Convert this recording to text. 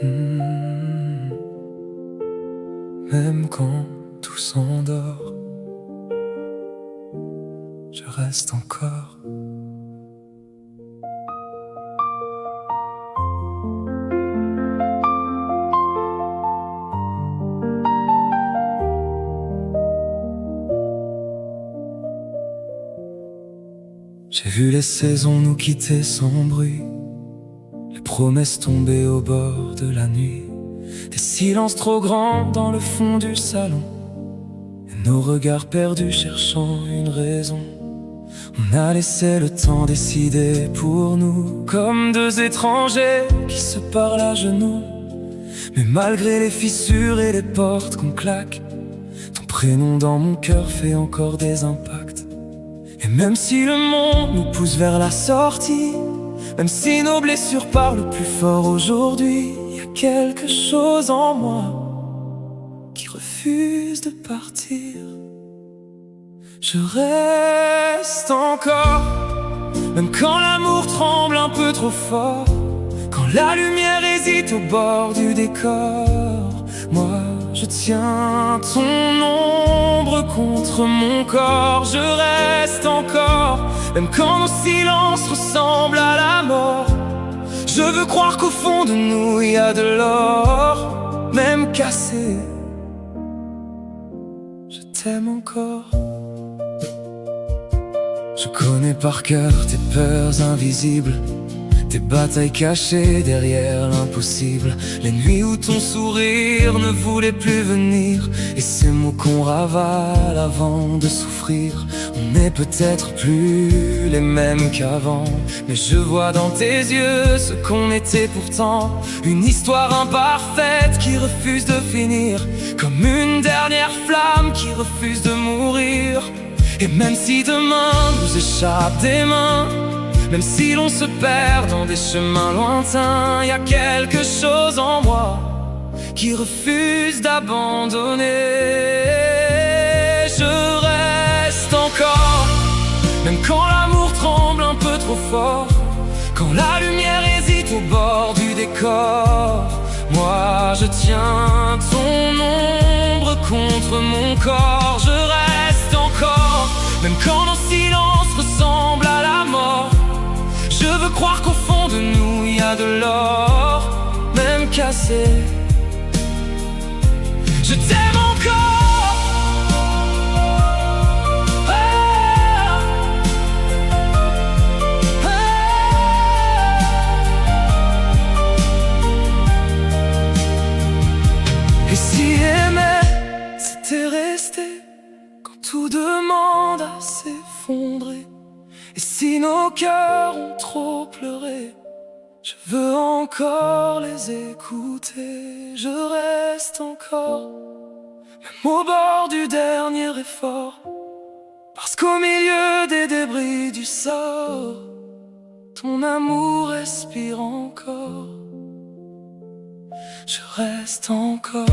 Hmm. Même quand tout s'endort, je reste encore. J'ai vu les saisons nous quitter sans bruit, les promesses tomber au bord de la nuit, des silences trop grands dans le fond du salon, et nos regards perdus cherchant une raison. On a laissé le temps décider pour nous, comme deux étrangers qui se parlent à genoux. Mais malgré les fissures et les portes qu'on claque, ton prénom dans mon cœur fait encore des impacts. Et même si le monde nous pousse vers la sortie, même si nos blessures parlent plus fort aujourd'hui, y a quelque chose en moi qui refuse de partir. Je reste encore, même quand l'amour tremble un peu trop fort, quand la lumière hésite au bord du décor. Moi, je tiens ton ombre contre mon corps. Je reste encore, même quand nos silences ressemblent à la mort. Je veux croire qu'au fond de nous il y a de l'or, même cassé. Je t'aime encore. Je connais par cœur tes peurs invisibles, tes batailles cachées derrière l'impossible, les nuits où ton sourire ne voulait plus venir, et ces mots qu'on ravale avant de souffrir. On n'est peut-être plus les mêmes qu'avant, mais je vois dans tes yeux ce qu'on était pourtant, une histoire imparfaite qui refuse de finir, comme une dernière flamme qui refuse de mourir. Et même si demain nous échappe des mains, même si l'on se perd dans des chemins lointains, y a quelque chose en moi qui refuse d'abandonner. Je reste encore, même quand l'amour tremble un peu trop fort, quand la lumière hésite au bord du décor. Moi je tiens ton ombre contre mon corps. Je reste encore, même quand nos silences ressemblent à la mort. Je veux croire qu'au fond de nous il y a de l'or, même cassé. Je t'aime encore. Et si aimer c'était rester quand tout demande à s'effondrer, et si nos cœurs ont trop pleuré, je veux encore les écouter. Je reste encore, même au bord du dernier effort, parce qu'au milieu des débris du sort, ton amour respire encore. Je reste encore.